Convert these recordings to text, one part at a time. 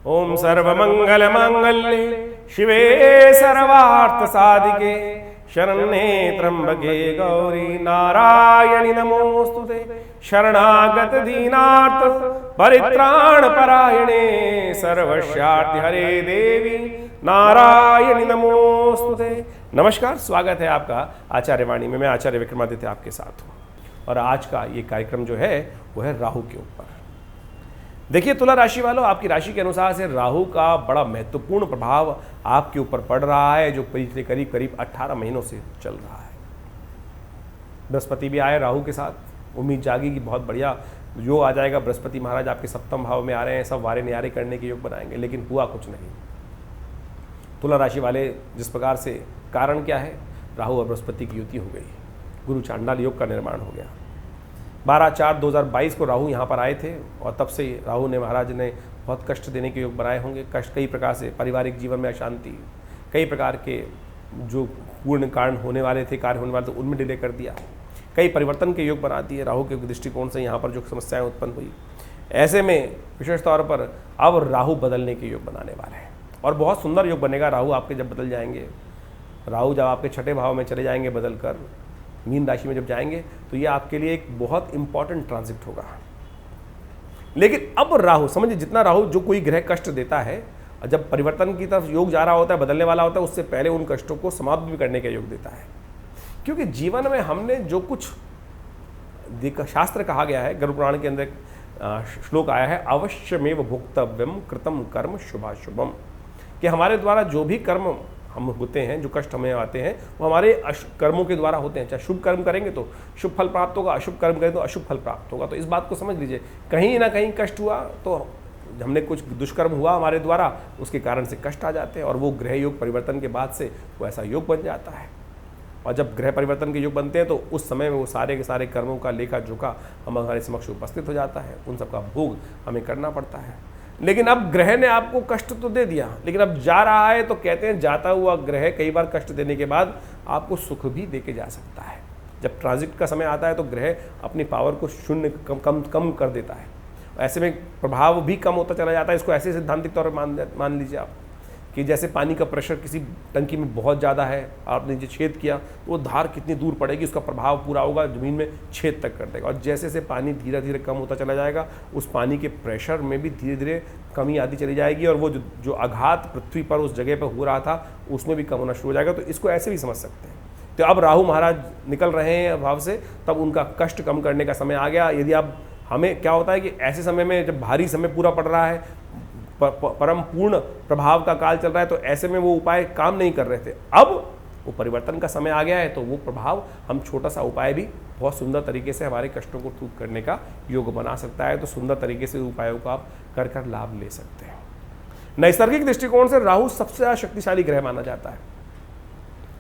ओम सर्वमंगल मांगल्ये शिवे सर्वार्थ साधिके शरण्ये त्र्यंबके गौरी नारायणि नमोस्तुते। शरणागत दीनार्थ परित्राण परायणे सर्वस्यार्थ हरे देवी नारायणि नमोस्तुते। नमस्कार, स्वागत है आपका आचार्य वाणी में। मैं आचार्य विक्रमादित्य आपके साथ हूँ और आज का ये कार्यक्रम जो है वो है राहु के ऊपर। देखिए तुला राशि वालों, आपकी राशि के अनुसार से राहु का बड़ा महत्वपूर्ण प्रभाव आपके ऊपर पड़ रहा है, जो पिछले करीब करीब 18 महीनों से चल रहा है। बृहस्पति भी आए राहु के साथ, उम्मीद जागी कि बहुत बढ़िया योग आ जाएगा। बृहस्पति महाराज आपके सप्तम भाव में आ रहे हैं, सब वारे न्यारे करने के योग बनाएंगे, लेकिन हुआ कुछ नहीं। तुला राशि वाले जिस प्रकार से, कारण क्या है, राहु और बृहस्पति की युति हो गई, गुरु चांडाल योग का निर्माण हो गया। 12/4/2022 को राहु यहाँ पर आए थे और तब से राहु ने महाराज ने बहुत कष्ट देने के योग बनाए होंगे। कष्ट कई प्रकार से, पारिवारिक जीवन में अशांति, कई प्रकार के जो पूर्ण कारण होने वाले थे, कार्य होने वाले थे, उनमें डिले कर दिया। कई परिवर्तन के योग बना दिए राहु के दृष्टिकोण से, यहाँ पर जो समस्याएं उत्पन्न हुई। ऐसे में विशेष तौर पर अब राहु बदलने के योग बनाने वाले हैं और बहुत सुंदर योग बनेगा। राहु आपके जब बदल जाएंगे, राहु जब आपके छठे भाव में चले जाएंगे बदल कर, मीन राशि में जब जाएंगे, तो ये आपके लिए एक बहुत इंपॉर्टेंट ट्रांजिट होगा। लेकिन अब राहु, समझिए, जितना राहु जो कोई ग्रह कष्ट देता है, और जब परिवर्तन की तरफ योग जा रहा होता है, बदलने वाला होता है, उससे पहले उन कष्टों को समाप्त भी करने का योग देता है। क्योंकि जीवन में हमने जो कुछ देखा, शास्त्र कहा गया है, गरुड़ पुराण के अंदर श्लोक आया है, अवश्यमेव भोक्तव्यम कृतम कर्म शुभाशुभम, कि हमारे द्वारा जो भी कर्म हम होते हैं, जो कष्ट हमें आते हैं, वो हमारे कर्मों के द्वारा होते हैं। चाहे शुभ कर्म करेंगे तो शुभ फल प्राप्त होगा, अशुभ कर्म करेंगे तो अशुभ फल प्राप्त होगा। तो इस बात को समझ लीजिए, कहीं ना कहीं कष्ट हुआ तो हमने कुछ दुष्कर्म हुआ हमारे द्वारा, उसके कारण से कष्ट आ जाते हैं और वो ग्रह योग परिवर्तन के बाद से वो ऐसा योग बन जाता है। और जब ग्रह परिवर्तन के योग बनते हैं तो उस समय में वो सारे के सारे कर्मों का लेखा जोखा हमारे समक्ष उपस्थित हो जाता है, उन सबका भोग हमें करना पड़ता है। लेकिन अब ग्रह ने आपको कष्ट तो दे दिया, लेकिन अब जा रहा है, तो कहते हैं जाता हुआ ग्रह कई बार कष्ट देने के बाद आपको सुख भी दे के जा सकता है। जब ट्रांजिट का समय आता है तो ग्रह अपनी पावर को शून्य कम कर देता है, ऐसे में प्रभाव भी कम होता चला जाता है। इसको ऐसे सिद्धांतिक तौर पर मान लीजिए आप कि जैसे पानी का प्रेशर किसी टंकी में बहुत ज़्यादा है, आपने जो छेद किया तो वो धार कितनी दूर पड़ेगी, उसका प्रभाव पूरा होगा, ज़मीन में छेद तक कर देगा। और जैसे जैसे पानी धीरे धीरे कम होता चला जाएगा, उस पानी के प्रेशर में भी धीरे धीरे कमी आती चली जाएगी और वो जो आघात पृथ्वी पर उस जगह पर हो रहा था उसमें भी कम होना शुरू हो जाएगा। तो इसको ऐसे भी समझ सकते हैं। तो अब राहु महाराज निकल रहे हैं भाव से, तब उनका कष्ट कम करने का समय आ गया। यदि आप, हमें क्या होता है कि ऐसे समय में जब भारी समय पूरा पड़ रहा है, परम पूर्ण प्रभाव का काल चल रहा है, तो ऐसे में वो उपाय काम नहीं कर रहे थे। अब वो परिवर्तन का समय आ गया है, तो वो प्रभाव, हम छोटा सा उपाय भी बहुत सुंदर तरीके से हमारे कष्टों को दूर करने का योग बना सकता है। तो सुंदर तरीके से उपायों को आप कर लाभ ले सकते हैं। नैसर्गिक दृष्टिकोण से राहु सबसे ज़्यादा शक्तिशाली ग्रह माना जाता है।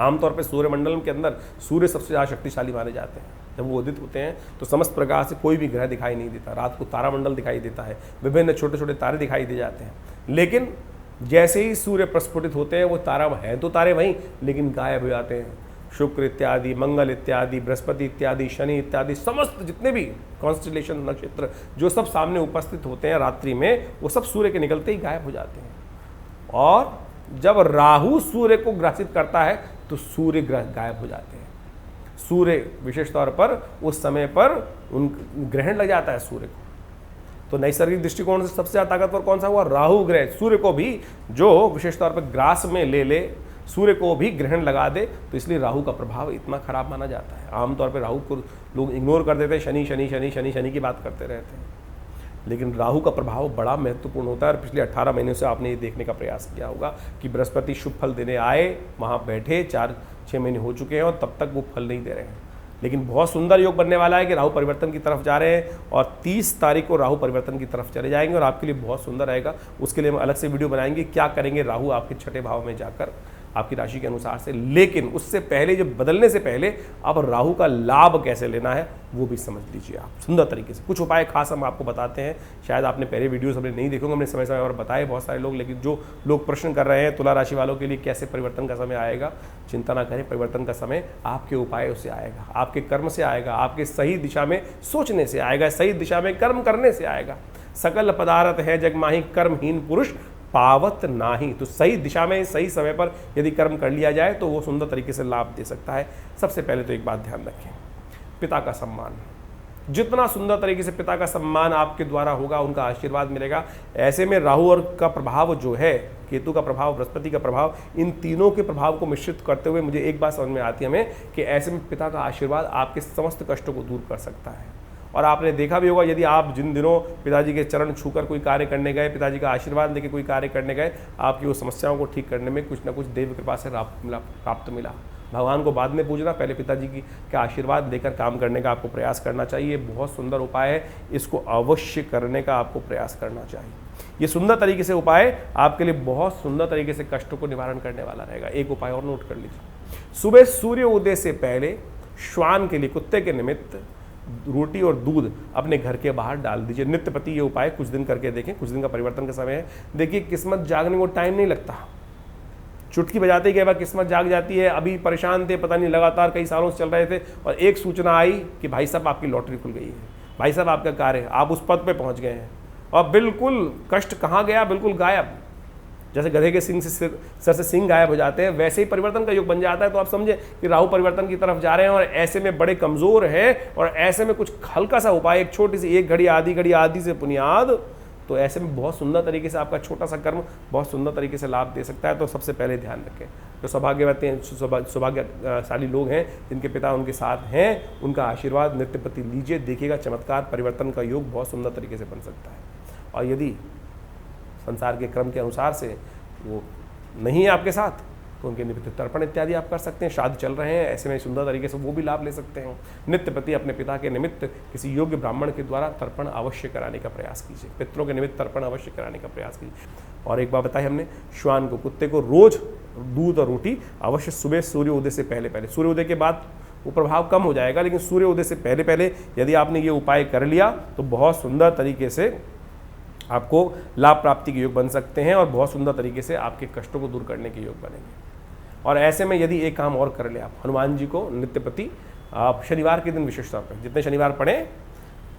आमतौर पर सूर्यमंडल के अंदर सूर्य सबसे ज़्यादा शक्तिशाली माने जाते हैं। जब वो उदित होते हैं तो समस्त प्रकार से कोई भी ग्रह दिखाई नहीं देता। रात को तारामंडल दिखाई देता है, विभिन्न छोटे छोटे तारे दिखाई दे जाते हैं, लेकिन जैसे ही सूर्य प्रस्फुटित होते हैं वो तारा हैं तो तारे वहीं, लेकिन गायब हो जाते हैं। शुक्र इत्यादि, मंगल इत्यादि, बृहस्पति इत्यादि, शनि इत्यादि, समस्त जितने भी कॉन्स्टिलेशन नक्षत्र जो सब सामने उपस्थित होते हैं रात्रि में, वो सब सूर्य के निकलते ही गायब हो जाते हैं। और जब राहु सूर्य को ग्रासित करता है तो सूर्य गायब हो जाते हैं। सूर्य विशेष तौर पर उस समय पर उन ग्रहण लग जाता है सूर्य को। तो नैसर्गिक दृष्टिकोण से सबसे ज़्यादा ताकतवर कौन सा हुआ? राहु ग्रह। सूर्य को भी जो विशेष तौर पर ग्रास में ले सूर्य को भी ग्रहण लगा दे, तो इसलिए राहु का प्रभाव इतना खराब माना जाता है। आमतौर पर राहु को लोग इग्नोर कर देते हैं, शनि शनि शनि शनि शनि की बात करते रहते हैं, लेकिन राहु का प्रभाव बड़ा महत्वपूर्ण होता है। और पिछले 18 महीनों से आपने ये देखने का प्रयास किया होगा कि बृहस्पति शुभ फल देने आए, वहाँ बैठे 4-6 महीने हो चुके हैं और तब तक वो फल नहीं दे रहे हैं। लेकिन बहुत सुंदर योग बनने वाला है कि राहु परिवर्तन की तरफ जा रहे हैं और 30 तारीख को राहु परिवर्तन की तरफ चले जाएंगे और आपके लिए बहुत सुंदर रहेगा। उसके लिए हम अलग से वीडियो बनाएंगे, क्या करेंगे राहु आपके छठे भाव में जाकर आपकी राशि के अनुसार से। लेकिन उससे पहले, जब बदलने से पहले, अब राहु का लाभ कैसे लेना है वो भी समझ लीजिए आप सुंदर तरीके से। कुछ उपाय खास हम आपको बताते हैं, शायद आपने पहले वीडियोस हमने नहीं देखे होंगे, हमने समय समय पर बताए बहुत सारे लोग। लेकिन जो लोग प्रश्न कर रहे हैं तुला राशि वालों के लिए कैसे परिवर्तन का समय आएगा, चिंता ना करें, परिवर्तन का समय आपके उपायों से आएगा, आपके कर्म से आएगा, आपके सही दिशा में सोचने से आएगा, सही दिशा में कर्म करने से आएगा। सकल पदार्थ है जग माही, कर्महीन पुरुष पावत नाही। तो सही दिशा में सही समय पर यदि कर्म कर लिया जाए तो वो सुंदर तरीके से लाभ दे सकता है। सबसे पहले तो एक बात ध्यान रखें, पिता का सम्मान। जितना सुंदर तरीके से पिता का सम्मान आपके द्वारा होगा, उनका आशीर्वाद मिलेगा। ऐसे में राहु और का प्रभाव जो है, केतु का प्रभाव, बृहस्पति का प्रभाव, इन तीनों के प्रभाव को मिश्रित करते हुए मुझे एक बात समझ में आती है हमें कि ऐसे में पिता का आशीर्वाद आपके समस्त कष्टों को दूर कर सकता है। और आपने देखा भी होगा, यदि आप जिन दिनों पिताजी के चरण छूकर कोई कार्य करने गए, पिताजी का आशीर्वाद लेकर कोई कार्य करने गए, आपकी वो समस्याओं को ठीक करने में कुछ ना कुछ देव कृपा से प्राप्त मिला। भगवान को बाद में पूजना, पहले पिताजी की का आशीर्वाद लेकर काम करने का आपको प्रयास करना चाहिए। बहुत सुंदर उपाय है, इसको अवश्य करने का आपको प्रयास करना चाहिए। ये सुंदर तरीके से उपाय आपके लिए बहुत सुंदर तरीके से कष्टों को निवारण करने वाला रहेगा। एक उपाय और नोट कर लीजिए, सुबह सूर्य उदय से पहले श्वान के लिए, कुत्ते के निमित्त रोटी और दूध अपने घर के बाहर डाल दीजिए। नित्यपति ये उपाय कुछ दिन करके देखें, कुछ दिन का परिवर्तन का समय है। देखिए, किस्मत जागने को टाइम नहीं लगता, चुटकी बजाते ही कई बार किस्मत जाग जाती है। अभी परेशान थे, पता नहीं लगातार कई सालों से चल रहे थे, और एक सूचना आई कि भाई साहब आपकी लॉटरी खुल गई है, भाई साहब आपका कार्य है, आप उस पद पे पहुंच गए हैं, और बिल्कुल कष्ट कहाँ गया, बिल्कुल गायब। जैसे गधे के सिंह से सर से सिंह गायब हो जाते हैं, वैसे ही परिवर्तन का योग बन जाता है। तो आप समझे कि राहु परिवर्तन की तरफ जा रहे हैं और ऐसे में बड़े कमजोर है, और ऐसे में कुछ हल्का सा उपाय, एक छोटी सी, एक घड़ी आदि से पुनियाद, तो ऐसे में बहुत सुंदर तरीके से आपका छोटा सा कर्म बहुत सुंदर तरीके से लाभ दे सकता है। तो सबसे पहले ध्यान रखें, जो सौभाग्यवती हैं, सौभाग्यशाली लोग हैं, जिनके पिता उनके साथ हैं, उनका आशीर्वाद नित्यपति लीजिए, देखिएगा चमत्कार परिवर्तन का योग बहुत सुंदर तरीके से बन सकता है। और यदि संसार के क्रम के अनुसार से वो नहीं है आपके साथ, तो उनके निमित्त तर्पण इत्यादि आप कर सकते हैं। श्राद्ध चल रहे हैं, ऐसे में सुंदर तरीके से वो भी लाभ ले सकते हैं। नित्यपति अपने पिता के निमित्त किसी योग्य ब्राह्मण के द्वारा तर्पण अवश्य कराने का प्रयास कीजिए, पितरों के निमित्त तर्पण अवश्य कराने का प्रयास कीजिए। और एक बात बताई हमने, श्वान को, कुत्ते को रोज दूध और रोटी अवश्य सुबह सूर्योदय से पहले पहले, सूर्योदय के बाद वो प्रभाव कम हो जाएगा, लेकिन सूर्योदय से पहले पहले यदि आपने ये उपाय कर लिया तो बहुत सुंदर तरीके से आपको लाभ प्राप्ति के योग बन सकते हैं, और बहुत सुंदर तरीके से आपके कष्टों को दूर करने के योग बनेंगे। और ऐसे में यदि एक काम और कर ले, आप हनुमान जी को नित्यपति आप शनिवार के दिन विशेष तौर पर जितने शनिवार पढ़ें,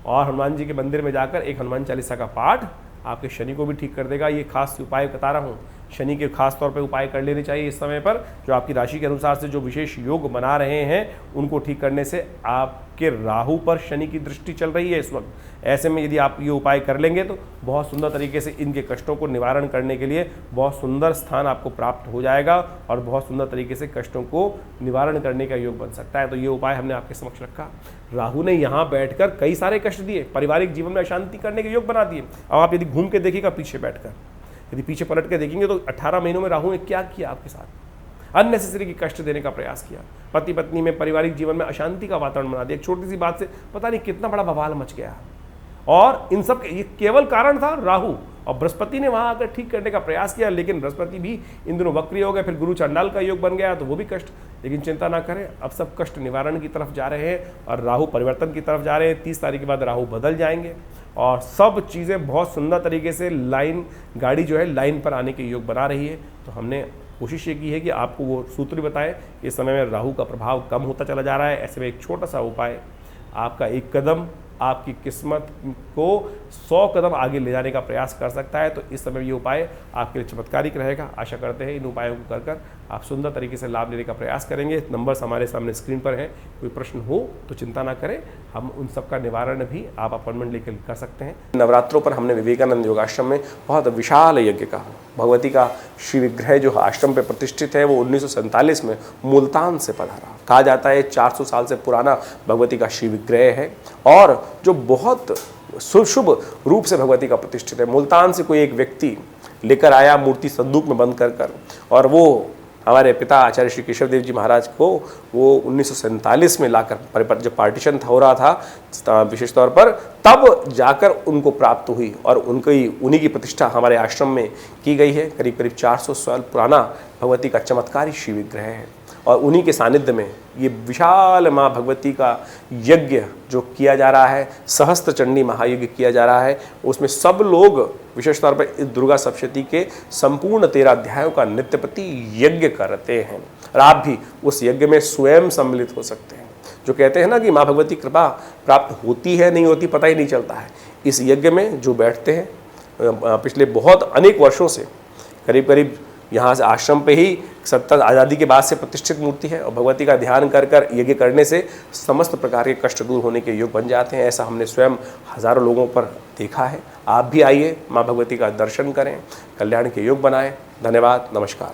और हनुमान जी के मंदिर में जाकर एक हनुमान चालीसा का पाठ आपके शनि को भी ठीक कर देगा। ये खास उपाय बता रहा हूँ, शनि के खास तौर पे उपाय कर लेने चाहिए इस समय पर, जो आपकी राशि के अनुसार से जो विशेष योग बना रहे हैं उनको ठीक करने से। आपके राहु पर शनि की दृष्टि चल रही है इस वक्त, ऐसे में यदि आप ये उपाय कर लेंगे तो बहुत सुंदर तरीके से इनके कष्टों को निवारण करने के लिए बहुत सुंदर स्थान आपको प्राप्त हो जाएगा, और बहुत सुंदर तरीके से कष्टों को निवारण करने का योग बन सकता है। तो ये उपाय हमने आपके समक्ष रखा। राहु ने यहाँ बैठकर कई सारे कष्ट दिए, पारिवारिक जीवन में अशांति करने के योग बना दिए। अब आप यदि घूम के देखिएगा पीछे बैठकर, यदि पीछे पलट के देखेंगे तो 18 महीनों में राहु ने क्या किया आपके साथ, अननेसेसरी की कष्ट देने का प्रयास किया, पति पत्नी में, पारिवारिक जीवन में अशांति का वातावरण बना दिया। एक छोटी सी बात से पता नहीं कितना बड़ा बवाल मच गया, और इन सब ये केवल कारण था राहु, और बृहस्पति ने वहां आकर ठीक करने का प्रयास किया, लेकिन बृहस्पति भी इन दोनों वक्री हो गए, फिर गुरु चंडाल का योग बन गया, तो वो भी कष्ट। लेकिन चिंता ना करें, अब सब कष्ट निवारण की तरफ जा रहे हैं, और राहु परिवर्तन की तरफ जा रहे हैं। 30 तारीख के बाद राहु बदल जाएंगे, और सब चीज़ें बहुत सुंदर तरीके से लाइन, गाड़ी जो है लाइन पर आने के योग बना रही है। तो हमने कोशिश ये की है कि आपको वो सूत्र बताएं। इस समय में राहु का प्रभाव कम होता चला जा रहा है, ऐसे में एक छोटा सा उपाय, आपका एक कदम आपकी किस्मत को 100 कदम आगे ले जाने का प्रयास कर सकता है। तो इस समय ये उपाय आपके लिए चमत्कारिक रहेगा। आशा करते हैं इन उपायों को कर आप सुंदर तरीके से लाभ लेने का प्रयास करेंगे। नंबर्स हमारे सामने स्क्रीन पर हैं, कोई प्रश्न हो तो चिंता ना करें, हम उन सब का निवारण भी आप अपॉइंटमेंट लेकर कर सकते हैं। नवरात्रों पर हमने विवेकानंद योगाश्रम में बहुत विशाल यज्ञ का, भगवती का श्री विग्रह जो आश्रम पे प्रतिष्ठित है, वो 1947 में मुल्तान से पधारा। कहा जाता है 400 साल से पुराना भगवती का श्री विग्रह है, और जो बहुत शुभ रूप से भगवती का प्रतिष्ठित है। मुल्तान से कोई एक व्यक्ति लेकर आया मूर्ति संदूक में बंद कर, और वो हमारे पिता आचार्य श्री केशव देव जी महाराज को वो 1947 में लाकर, जब पार्टीशन हो रहा था विशेष तौर पर, तब जाकर उनको प्राप्त हुई, और उन्हीं की प्रतिष्ठा हमारे आश्रम में की गई है। करीब करीब 400 साल पुराना भगवती का चमत्कारी शिव विग्रह है, और उन्हीं के सानिध्य में ये विशाल माँ भगवती का यज्ञ जो किया जा रहा है, सहस्त्र चंडी महायज्ञ किया जा रहा है, उसमें सब लोग विशेष तौर पर इस दुर्गा सप्तशती के संपूर्ण 13 अध्यायों का नित्यपति यज्ञ करते हैं, और आप भी उस यज्ञ में स्वयं सम्मिलित हो सकते हैं। जो कहते हैं ना कि माँ भगवती कृपा प्राप्त होती है नहीं होती पता ही नहीं चलता है, इस यज्ञ में जो बैठते हैं, पिछले बहुत अनेक वर्षों से, करीब करीब यहाँ से आश्रम पे ही सत्ता आज़ादी के बाद से प्रतिष्ठित मूर्ति है, और भगवती का ध्यान कर कर यज्ञ करने से समस्त प्रकार के कष्ट दूर होने के योग बन जाते हैं। ऐसा हमने स्वयं हज़ारों लोगों पर देखा है। आप भी आइए, माँ भगवती का दर्शन करें, कल्याण के योग बनाएं। धन्यवाद, नमस्कार।